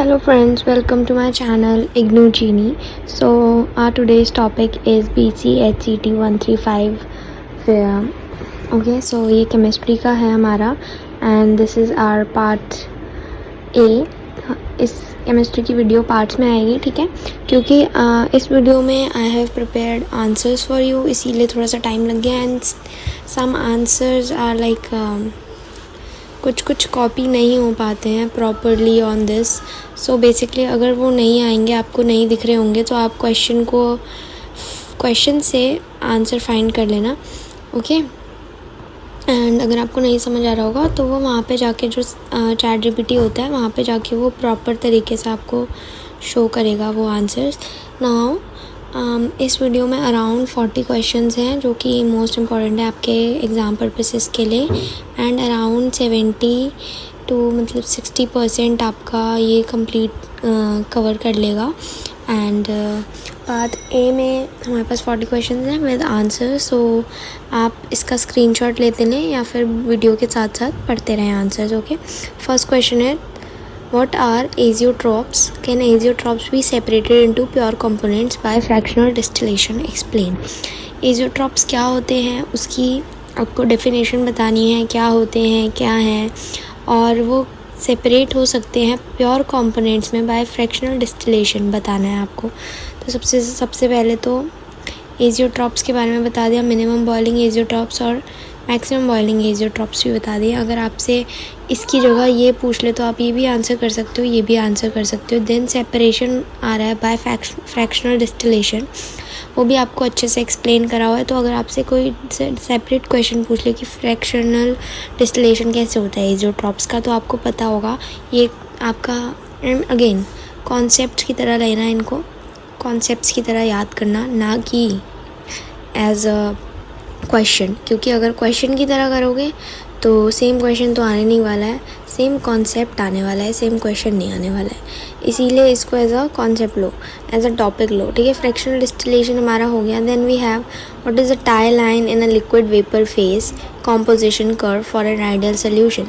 Hello friends, welcome to my channel Ignu Genie. So our today's topic is BCHCT 135 where okay, so ये chemistry का है हमारा and this is our part A. इस chemistry की video parts में आएगी, ठीक है, क्योंकि इस वीडियो में I have prepared answers for you, इसीलिए थोड़ा सा टाइम लग गया and some answers are like कुछ कॉपी नहीं हो पाते हैं properly on this. So basically अगर वो नहीं आएंगे, आपको नहीं दिख रहे होंगे, तो आप क्वेश्चन से आंसर फाइंड कर लेना, ओके. एंड अगर आपको नहीं समझ आ रहा होगा तो वो वहाँ पे जाके जो चैट जीपीटी होता है वहाँ पे जाके वो प्रॉपर तरीके से आपको शो करेगा वो आंसर्स. नाउ इस वीडियो में अराउंड 40 क्वेश्चंस हैं जो कि मोस्ट इम्पॉर्टेंट है आपके एग्ज़ाम पर्पसेस के लिए. एंड अराउंड 60% आपका ये कंप्लीट कवर कर लेगा. एंड पार्ट ए में हमारे पास 40 क्वेश्चंस हैं विद आंसर. सो आप इसका स्क्रीनशॉट लेते लें या फिर वीडियो के साथ साथ पढ़ते रहें आंसर्स, ओके. फर्स्ट क्वेश्चन है, What are azeotrophs? Can azeotrophs be separated into pure components by fractional distillation? Explain. Azeotrophs क्या होते हैं उसकी आपको डेफिनेशन बतानी है, क्या होते हैं, क्या हैं, और वो सेपरेट हो सकते हैं प्योर कंपोनेंट्स में बाय फ्रैक्शनल डिस्टिलेशन बताना है आपको. तो सबसे पहले तो एजियोट्रॉप्स के बारे में बता दिया, मिनिमम बॉइलिंग एजियोट्रॉप्स और मैक्सिमम बॉइलिंग एजियोट्रॉप्स भी बता दिए. अगर आपसे इसकी जगह ये पूछ ले तो आप ये भी आंसर कर सकते हो, ये भी आंसर कर सकते हो. देन सेपरेशन आ रहा है बाय फ्रैक्शनल डिस्टिलेशन, वो भी आपको अच्छे से एक्सप्लेन करा हुआ है. तो अगर आपसे कोई सेपरेट क्वेश्चन पूछ ले कि फ्रैक्शनल डिस्टिलेशन कैसे होता है एजियोट्रॉप्स का, तो आपको पता होगा. ये आपका अगेन कॉन्सेप्ट की तरह लेना, इनको कॉन्सेप्ट्स की तरह याद करना, ना कि एज अ क्वेश्चन, क्योंकि अगर क्वेश्चन की तरह करोगे तो सेम क्वेश्चन तो आने नहीं वाला है, सेम कॉन्सेप्ट आने वाला है, सेम क्वेश्चन नहीं आने वाला है. इसीलिए इसको एज अ कॉन्सेप्ट लो, एज अ टॉपिक लो, ठीक है. फ्रैक्शनल डिस्टिलेशन हमारा हो गया. Then we have what is a tie line in a liquid vapour phase composition curve for an ideal solution.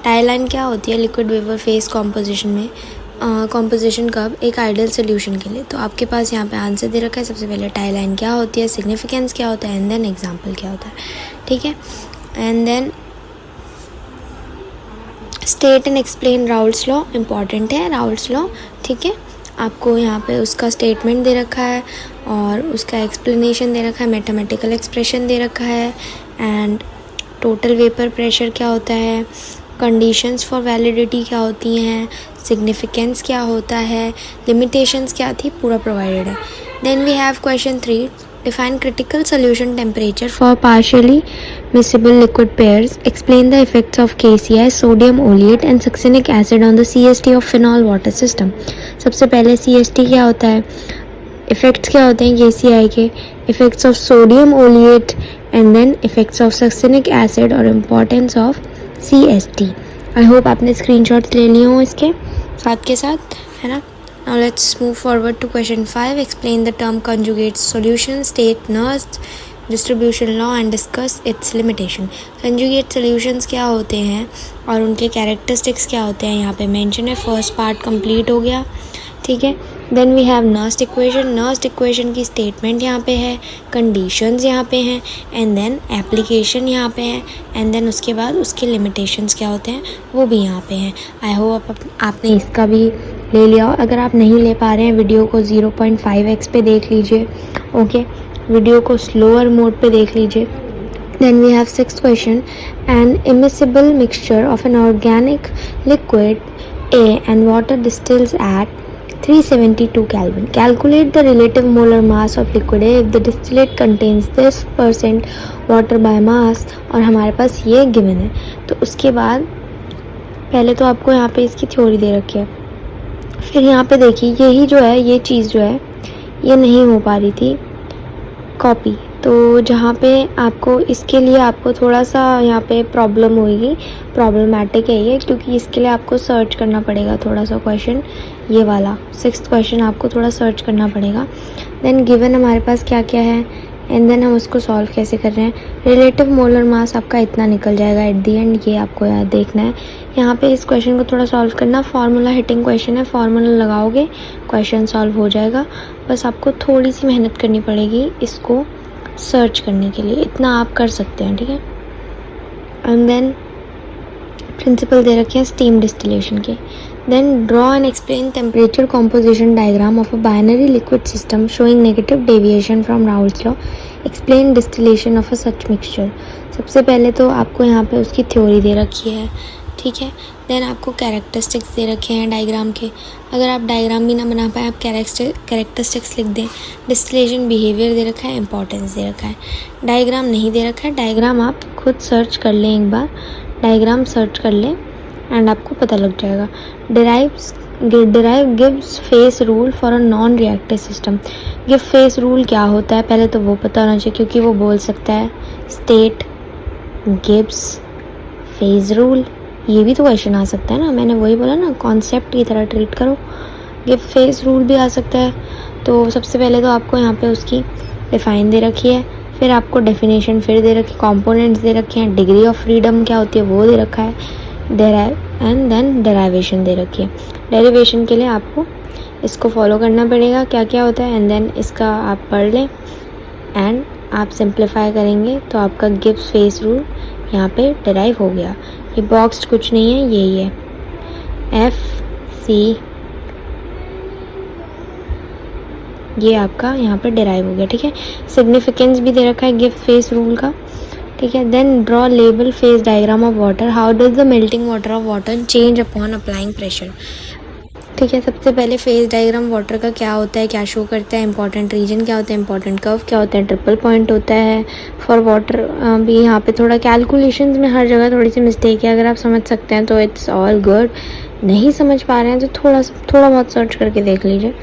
Tie line क्या होती है लिक्विड वेपर फेज कॉम्पोजिशन में, कॉम्पोजिशन कर्व एक आइडियल सोल्यूशन के लिए. तो आपके पास यहाँ पे आंसर दे रखा है. सबसे पहले टाई लाइन क्या होती है, सिग्निफिकेंस क्या होता है, एंड देन एग्जांपल क्या होता है, ठीक है. And then state and explain Raoult's law, important है राउल्ट्स लॉ, ठीक है. आपको यहाँ पे उसका स्टेटमेंट दे रखा है और उसका एक्सप्लेनेशन दे रखा है, मैथमेटिकल एक्सप्रेशन दे रखा है, एंड टोटल वेपर प्रेशर क्या होता है, कंडीशंस फॉर वैलिडिटी क्या होती हैं, सिग्निफिकेंस क्या होता है, लिमिटेशंस क्या थी, पूरा प्रोवाइडेड है. Then we have question 3, define critical solution temperature for partially miscible liquid pairs. Explain the effects of KCI, sodium oleate and succinic acid on the CST of phenol water system. सबसे पहले CST क्या होता है, effects क्या होते हैं KCI के, effects of sodium oleate, and then effects of succinic acid और importance of CST. I hope आपने स्क्रीनशॉट्स ले लिए हों इसके साथ के साथ, है ना. Now let's move forward to question 5. Explain the term conjugate solution, state Nernst distribution law and discuss its limitation. Conjugate solutions क्या होते हैं और उनके characteristics क्या होते हैं यहाँ पे mention है. फर्स्ट पार्ट complete हो गया, ठीक है. Then we have Nernst equation. Nernst equation की स्टेटमेंट यहाँ पे है, कंडीशंस यहाँ पे हैं, एंड देन एप्लीकेशन यहाँ पे है, एंड देन उसके बाद उसके लिमिटेशंस क्या होते हैं वो भी यहाँ पे हैं. आई होप आपने इसका भी ले लिया. अगर आप नहीं ले पा रहे हैं वीडियो को 0.5x पे देख लीजिए, ओके. वीडियो को स्लोअर मोड पे देख लीजिए. Then we have 6th question, an immiscible mixture of an organic liquid A and water distills at 372 Kelvin. Calculate the relative molar mass of liquid A if the distillate contains this % water by mass. और हमारे पास ये given है. तो उसके बाद पहले तो आपको यहाँ पे इसकी थ्योरी दे रखी है, फिर यहाँ पे देखिए यही जो है, ये चीज़ जो है ये नहीं हो पा रही थी कॉपी. तो जहाँ पे आपको इसके लिए आपको थोड़ा सा यहाँ पे प्रॉब्लम होगी, प्रॉब्लमैटिक है ये, क्योंकि इसके लिए आपको सर्च करना पड़ेगा थोड़ा सा क्वेश्चन, ये वाला 6th क्वेश्चन आपको थोड़ा सर्च करना पड़ेगा. देन गिवन हमारे पास क्या क्या है, एंड देन हम उसको सॉल्व कैसे कर रहे हैं। रिलेटिव मोलर मास आपका इतना निकल जाएगा एट दी एंड, ये आपको याद देखना है। यहाँ पे इस क्वेश्चन को थोड़ा सॉल्व करना, फार्मूला हिटिंग क्वेश्चन है, फार्मूला लगाओगे क्वेश्चन सॉल्व हो जाएगा। बस आपको थोड़ी सी मेहनत करनी पड़ेगी इसको सर्च करने के लिए, इतना आप कर सकते हैं, ठीक है। एंड देन प्रिंसिपल दे रखे हैं स्टीम डिस्टिलेशन के। Then draw and explain temperature composition diagram of a binary liquid system showing negative deviation from Raoult's law, explain distillation of a such mixture. सबसे पहले तो आपको यहाँ पे उसकी थ्योरी दे रखी है, ठीक है। देन आपको कैरेक्टरिस्टिक्स दे रखे हैं डायग्राम के, अगर आप डायग्राम भी ना बना पाए आप कैरेक्टरिस्टिक्स लिख दें। डिस्टिलेशन बिहेवियर दे रखा है, इंपॉर्टेंस दे रखा है। डायग्राम नहीं दे रखा है, डायग्राम आप खुद सर्च कर लें, एक बार डायग्राम सर्च कर लें एंड आपको पता लग जाएगा। Derive Gibbs face rule for a non reactive system. Give face rule क्या होता है पहले तो वो पता होना चाहिए, क्योंकि वो बोल सकता है स्टेट गिब्स फेस रूल, ये भी तो क्वेश्चन आ सकता है ना, मैंने वही बोला ना, कॉन्सेप्ट की तरह ट्रीट करो। गिव फेस रूल भी आ सकता है। तो सबसे पहले तो आपको यहाँ पे उसकी डिफाइन दे रखी है, फिर आपको डेफिनेशन फिर दे रखी, कंपोनेंट्स दे रखे हैं, डिग्री ऑफ फ्रीडम क्या होती है वो दे रखा है, एंड देन डेराइवेशन दे रखी है। डेरिवेशन के लिए आपको इसको फॉलो करना पड़ेगा क्या क्या होता है, एंड देन इसका आप पढ़ लें एंड आप सिंप्लीफाई करेंगे तो आपका गिब्स फेस रूल यहाँ पे डिराइव हो गया। ये बॉक्स कुछ नहीं है, यही है FC, ये आपका यहाँ पे डिराइव हो गया, ठीक है। सिग्निफिकेंस भी दे रखा है गिव फेस रूल का, ठीक है। Then draw label phase diagram of water, how does the melting water of water change upon applying pressure, ठीक है। सबसे पहले फेस डायग्राम वाटर का क्या होता है, क्या शो करता है, इंपॉर्टेंट रीजन क्या होता है, इंपॉर्टेंट कर्व क्या होता है, ट्रिपल पॉइंट होता है फॉर वाटर। भी यहाँ पे थोड़ा कैलकुलेशंस में हर जगह थोड़ी सी मिस्टेक है, अगर आप समझ सकते हैं तो इट्स ऑल गुड, नहीं समझ पा रहे हैं तो थोड़ा बहुत सर्च करके देख लीजिए,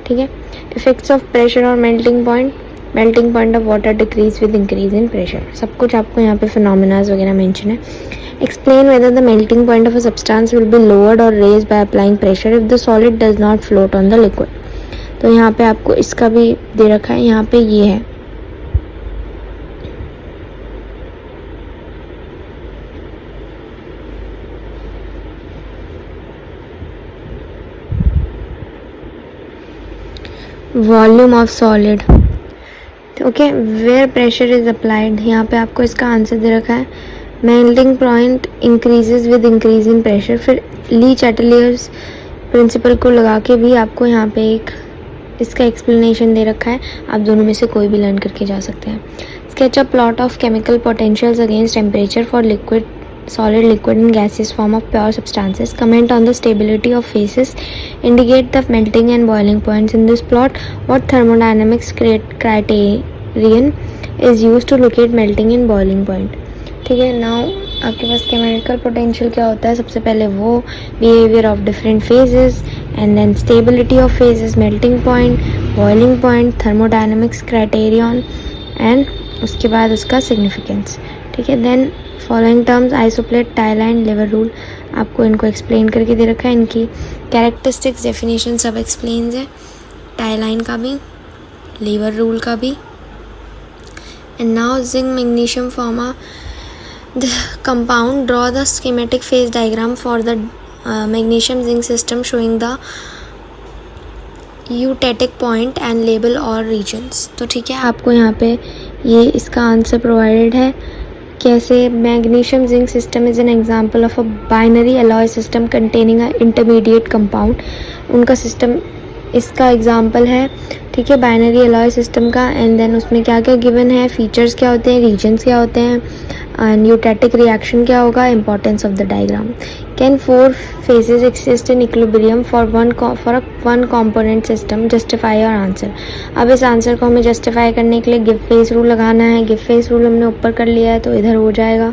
ठीक है। इफेक्ट्स ऑफ प्रेशर और melting point of water decrease with increase in pressure, सब कुछ आपको यहाँ पे फिनोमिनाज वगैरह मेंशन है। Explain whether the melting point of a substance will be lowered और raised by applying pressure if the solid does not float on the liquid. तो यहाँ पे आपको इसका भी दे रखा है, यहाँ पे ये है volume of solid, okay, where pressure is applied. यहाँ पे आपको इसका आंसर दे रखा है melting point increases with increase in pressure. फिर ली चैटलियर्स प्रिंसिपल को लगा के भी आपको यहाँ पे एक इसका एक्सप्लेनेशन दे रखा है, आप दोनों में से कोई भी लर्न करके जा सकते हैं। Sketch a plot of chemical potentials against temperature for liquid, solid, liquid and gaseous form of pure substances. Comment on the stability of phases. Indicate the melting and boiling points in this plot. What thermodynamics criterion is used to locate melting and boiling point. ठीक है। Now आपके पास chemical potential क्या होता है, सबसे पहले वो behaviour of different phases and then stability of phases, melting point, boiling point, thermodynamics criterion and उसके बाद उसका सिग्निफिकेंस, ठीक है। Then following terms isoplete, tie line, lever rule, आपको इनको एक्सप्लेन करके दे रखा है, इनकी कैरेक्टरिस्टिक्स, डेफिनेशन सब एक्सप्लेन्स है, टाई लाइन का भी, लीवर रूल का भी। And now zinc magnesium form a the compound, draw the schematic phase diagram for the magnesium zinc system showing the eutectic point and label और रीजन्स। तो ठीक है, आपको यहाँ पे ये इसका आंसर प्रोवाइडेड है कैसे। Magnesium zinc system is an example of a binary alloy system containing a intermediate compound, उनका सिस्टम इसका एग्जांपल है, ठीक है, बाइनरी अलॉय सिस्टम का। एंड देन उसमें क्या क्या गिवन है, फीचर्स क्या होते हैं, रीजन्स क्या होते हैं, एंड यूटेटिक रिएक्शन क्या होगा, importance of the diagram. Can 4 phases exist in equilibrium for one component system, justify your answer। अब इस आंसर को हमें जस्टिफाई करने के लिए गिव फेस रूल लगाना है। गिव फेस रूल हमने ऊपर कर लिया है तो इधर हो जाएगा।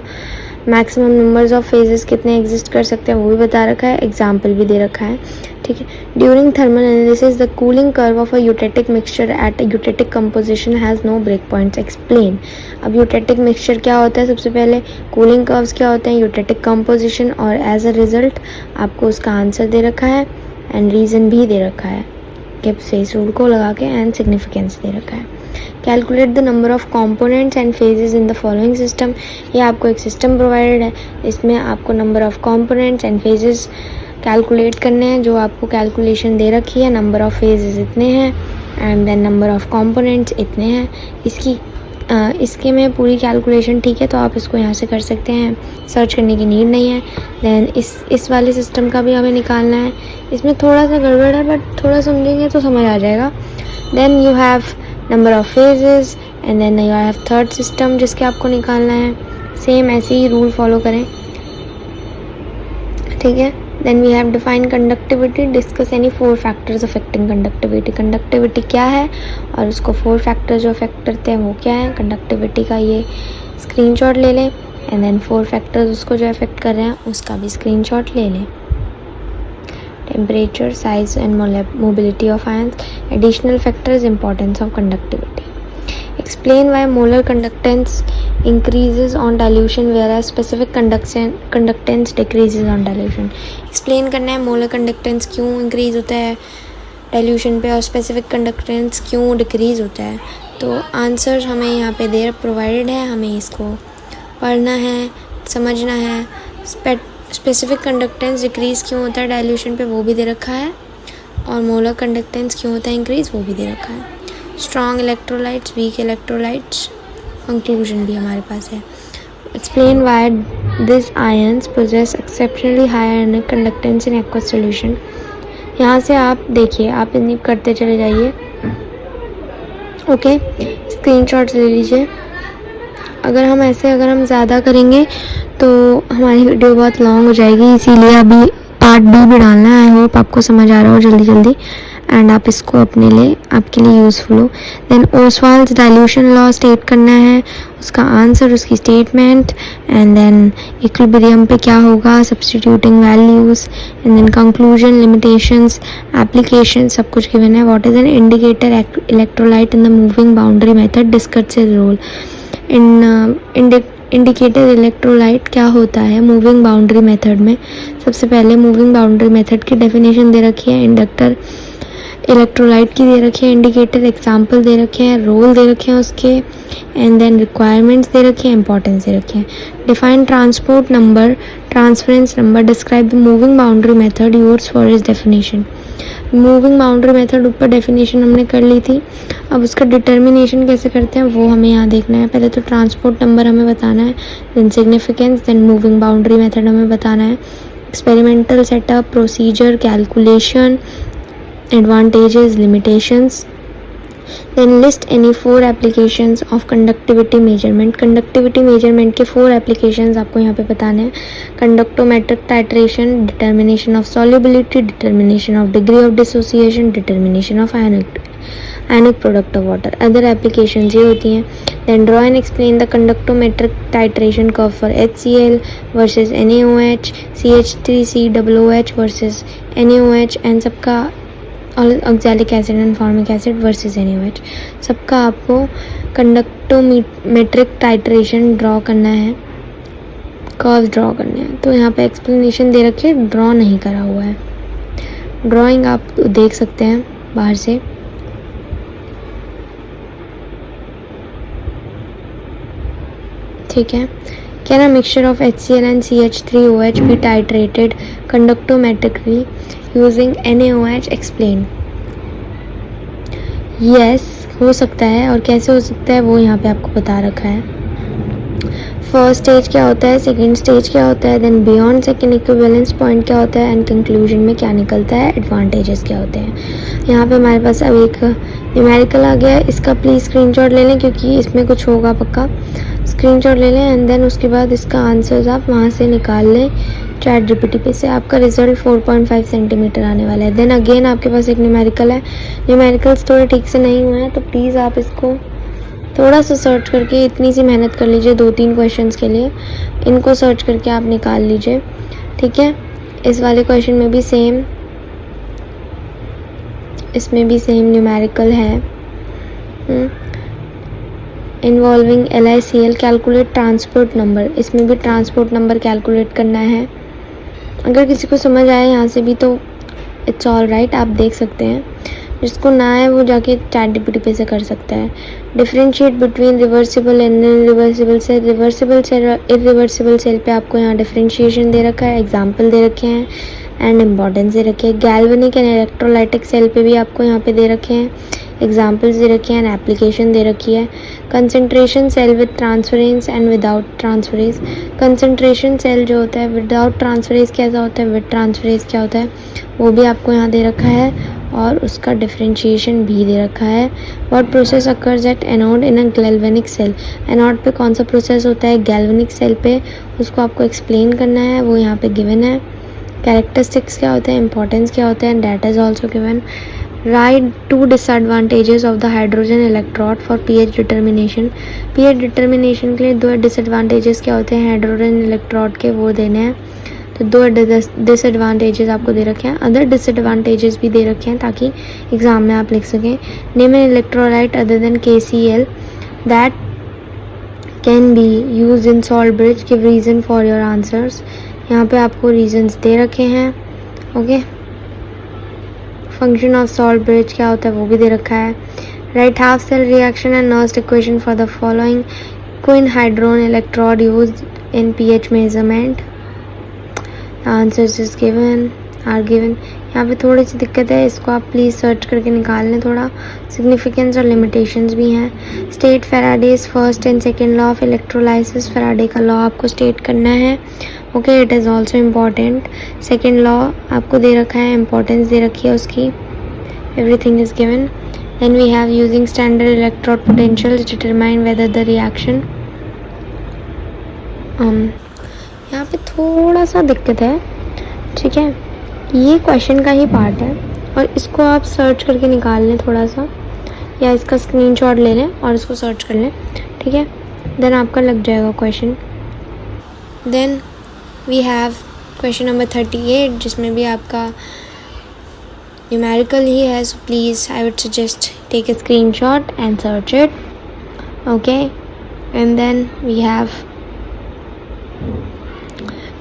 मैक्सिमम नंबर्स ऑफ फेजेस कितने एग्जिस्ट कर सकते हैं वो भी बता रखा है, एग्जाम्पल भी दे रखा है, ठीक है। During thermal analysis the cooling curve of a eutectic mixture at eutectic composition has no break points, explain. अब यूटेटिक मिक्सचर क्या होता है, सबसे पहले कूलिंग कर्व्स क्या होते हैं, यूटेटिक कंपोजिशन, और एज अ रिजल्ट आपको उसका आंसर दे रखा है एंड रीज़न भी दे रखा है, गिव फेस रूल को लगा के, एंड सिग्निफिकेंस दे रखा है। Calculate the number of components and phases in the following system. ये आपको एक सिस्टम प्रोवाइडेड है, इसमें आपको number of components and phases calculate करने हैं, जो आपको कैलकुलेशन दे रखी है। नंबर ऑफ फेजेस इतने हैं and then number of components इतने हैं। इसके में पूरी कैलकुलेशन ठीक है, तो आप इसको यहाँ से कर सकते हैं, सर्च करने की नीड नहीं है। देन इस वाले सिस्टम का भी हमें निकालना है। इसमें थोड़ा सा गड़बड़ है, बट थोड़ा समझेंगे तो समझ आ जाएगा। Then you have number of phases and then you have third system जिसके आपको निकालना है। सेम ऐसे ही रूल फॉलो करें, ठीक है। Then we have define conductivity, discuss any 4 factors affecting conductivity. Conductivity क्या है और उसको 4 फैक्टर्स जो अफेक्ट करते हैं वो क्या है। कंडक्टिविटी का ये स्क्रीनशॉट ले लें एंड देन 4 फैक्टर्स उसको जो अफेक्ट कर रहे हैं उसका भी स्क्रीनशॉट ले लें। Temperature, size and mobility of ions, additional factors, importance of conductivity. Explain why molar conductance increases on dilution whereas specific conductance decreases on dilution. Explain करना है molar conductance क्यों increase होता है dilution पे और specific conductance क्यों decrease होता है। तो आंसर हमें यहाँ पे देर प्रोवाइडेड है, हमें इसको पढ़ना है, समझना है। स्पेसिफिक कंडक्टेंस डिक्रीज़ क्यों होता है डाइल्यूशन पे वो भी दे रखा है, और मोलर कंडक्टेंस क्यों होता है इंक्रीज़ वो भी दे रखा है। Strong electrolytes, weak electrolytes, conclusion भी हमारे पास है। Explain why this ions possess exceptionally high ionic conductance in aqueous solution. यहाँ से आप देखिए, आप इन्हीं करते चले जाइए, ओके। स्क्रीनशॉट्स ले लीजिए। अगर हम ज़्यादा करेंगे तो हमारी वीडियो बहुत लॉन्ग हो जाएगी, इसीलिए अभी पार्ट भी डालना है। आई होप आपको समझ आ रहा हो जल्दी एंड आप इसको अपने लिए आपके लिए यूज़फुल हो। देन ओसवाल्ड्स डाइल्यूशन लॉ स्टेट करना है, उसका आंसर, उसकी स्टेटमेंट एंड देन इक्विलिब्रियम पे क्या होगा, substituting values and then conclusion, limitations, application, सब कुछ गिवन है। What is an indicator electrolyte in the moving boundary method, discuss is role in indicator electrolyte क्या होता है मूविंग बाउंड्री मेथड में। सबसे पहले मूविंग बाउंड्री मेथड की डेफिनेशन दे रखी है, इंडक्टर इलेक्ट्रोलाइट की दे रखी है, इंडिकेटर एग्जाम्पल दे रखे हैं, रोल दे रखे हैं उसके, एंड देन रिक्वायरमेंट्स दे रखी है, इंपॉर्टेंस दे रखे हैं। Define transport number, transference number, describe the moving boundary method, used for is definition. Moving boundary method ऊपर डेफिनेशन हमने कर ली थी, अब उसका डिटर्मिनेशन कैसे करते हैं वो हमें यहाँ देखना है। पहले तो ट्रांसपोर्ट नंबर हमें बताना है, then significance, then moving boundary method हमें बताना है, experimental setup, procedure, calculation, advantages, limitations, then list any 4 applications of conductivity measurement। conductivity measurement के 4 applications आपको यहाँ पे बताने हैं। conductometric titration, determination of solubility, determination of degree of dissociation, determination of ionic product of water। other applications ये होती हैं। then draw and explain the conductometric titration curve for HCl versus NaOH, CH3COOH versus NaOH and सबका oxalic acid and formic acid versus NaOH, सबका आपको conductometric titration draw करना है, curves draw करने हैं। तो यहाँ पे एक्सप्लेनेशन दे रखी है, ड्रॉ नहीं करा हुआ है। ड्राइंग आप देख सकते हैं बाहर से। ठीक है, can a mixture of HCl and CH3OH be titrated conductometrically using NaOH, explain. Yes, हो सकता है, और कैसे हो सकता है वो यहाँ पे आपको बता रखा है। फर्स्ट स्टेज क्या होता है, सेकंड स्टेज क्या होता है, then beyond second equivalence point क्या होता है, एंड कंक्लूजन में क्या निकलता है, एडवांटेजेस क्या होते हैं। यहाँ पे हमारे पास अब एक न्यूमेरिकल आ गया है, इसका प्लीज़ स्क्रीनशॉट ले लें क्योंकि इसमें कुछ होगा पक्का। स्क्रीनशॉट ले लें एंड देन उसके बाद इसका आंसर्स आप वहाँ से निकाल लें ChatGPT पे से। आपका रिजल्ट 4.5 सेंटीमीटर आने वाला है। देन अगेन आपके पास एक न्यूमेरिकल है, न्यूमेरिकल्स थोड़े ठीक से नहीं हुए हैं तो प्लीज़ आप इसको थोड़ा सा सर्च करके इतनी सी मेहनत कर लीजिए 2-3 क्वेश्चंस के लिए, इनको सर्च करके आप निकाल लीजिए। ठीक है, इस वाले क्वेश्चन में भी सेम, इसमें भी सेम न्यूमेरिकल है। Involving LICL, calculate transport number, इसमें भी ट्रांसपोर्ट नंबर कैलकुलेट करना है। अगर किसी को समझ आए यहाँ से भी तो इट्स ऑल राइट, आप देख सकते हैं। जिसको ना है वो जाके ChatGPT पे से कर सकता है। Differentiate between reversible and irreversible cell. Reversible cell और इरिवर्सिबल सेल पे आपको यहाँ डिफरेंशिएशन दे रखा है, एग्जाम्पल दे रखे हैं एंड इम्पॉर्टेंस दे रखे हैं। गैल्वेनिक एंड इलेक्ट्रोलाइटिक सेल पे भी आपको यहाँ पे दे रखे हैं, एग्जाम्पल्स दे रखे हैं एंड एप्लीकेशन दे रखी है। Concentration cell with transference and without transference. Concentration cell जो होता है विदाउट ट्रांसफरेंस कैसा होता है, विद ट्रांसफरेंस क्या होता है, वो भी आपको यहाँ दे रखा है और उसका डिफरेंशिएशन भी दे रखा है। What process occurs at anode in a galvanic cell. Anode पे कौन सा प्रोसेस होता है गैल्वेनिक सेल पे, उसको आपको एक्सप्लेन करना है, वो यहाँ पे गिवन है। कैरेक्टरिस्टिक्स क्या होते हैं, इंपॉर्टेंस क्या होता है, data is also given. Right 2 disadvantages of the hydrogen electrode for pH determination. pH determination के लिए 2 डिसएडवांटेजेस क्या होते हैं हाइड्रोजन इलेक्ट्रोड के, वो देने हैं। तो 2 डिसएडवांटेजेस आपको दे रखे हैं, अदर डिसएडवांटेजेस भी दे रखे हैं ताकि एग्जाम में आप लिख सकें। Name an electrolyte other than KCl that can be use in salt bridge, give reason for your answers. यहाँ पे आपको रीजंस दे रखे हैं। Okay, function of salt bridge क्या होता है वो भी दे रखा है। Write half cell reaction and Nernst equation for the following. Quinhydrone electrode use in pH measurement. Answers is given are given. यहाँ पे थोड़ी सी दिक्कत है, इसको आप प्लीज़ सर्च करके निकाल लें। थोड़ा सिग्निफिकेंस और लिमिटेशंस भी हैं। State Faraday's first and second law of electrolysis. Faraday का लॉ आपको स्टेट करना है। Okay, it is also important. Second law आपको दे रखा है, इम्पॉर्टेंस दे रखी है उसकी। Everything is given. Then we have using standard electrode potential determine whether the reaction. यहाँ पे थोड़ा सा दिक्कत है, ठीक है, ये क्वेश्चन का ही पार्ट है और इसको आप सर्च करके निकाल लें थोड़ा सा, या इसका स्क्रीनशॉट ले लें और इसको सर्च कर लें, ठीक है, देन आपका लग जाएगा question. Then we have question number 38 जिसमें भी आपका न्यूमेरिकल ही है, so please I would suggest take a screenshot and search it. Okay, and then we have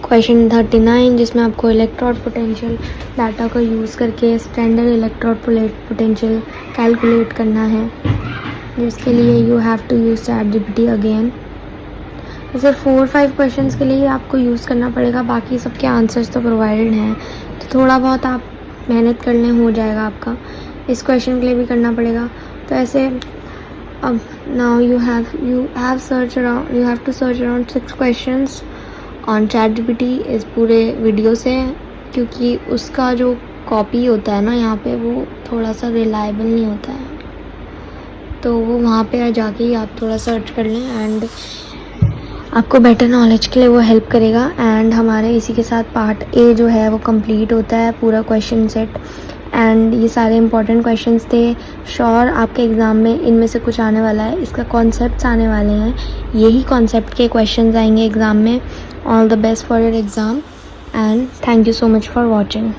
question 39 जिसमें आपको इलेक्ट्रोड पोटेंशियल डाटा को यूज़ करके स्टैंडर्ड इलेक्ट्रोड पोटेंशियल कैलकुलेट करना है, जिसके लिए you have to use ChatGPT again. ऐसे 4-5 questions के लिए आपको यूज़ करना पड़ेगा, बाकी सबके आंसर्स तो प्रोवाइडेड हैं, तो थोड़ा बहुत आप मेहनत कर लें, हो जाएगा आपका। इस क्वेश्चन के लिए भी करना पड़ेगा। तो ऐसे अब now you have to search around 6 questions on ChatGPT इस पूरे वीडियो से, क्योंकि उसका जो कॉपी होता है ना यहाँ पे वो थोड़ा सा रिलायबल नहीं होता है, तो वो वहाँ पे जाके ही आप थोड़ा सर्च कर लें एंड आपको बेटर नॉलेज के लिए वो हेल्प करेगा। एंड हमारे इसी के साथ पार्ट A जो है वो कंप्लीट होता है, पूरा क्वेश्चन सेट। एंड ये सारे इंपॉर्टेंट क्वेश्चंस थे, श्योर आपके एग्ज़ाम में इनमें से कुछ आने वाला है, इसका कॉन्सेप्ट्स आने वाले हैं, यही कॉन्सेप्ट के क्वेश्चंस आएंगे एग्ज़ाम में। All the best for your exam and thank you so much for watching.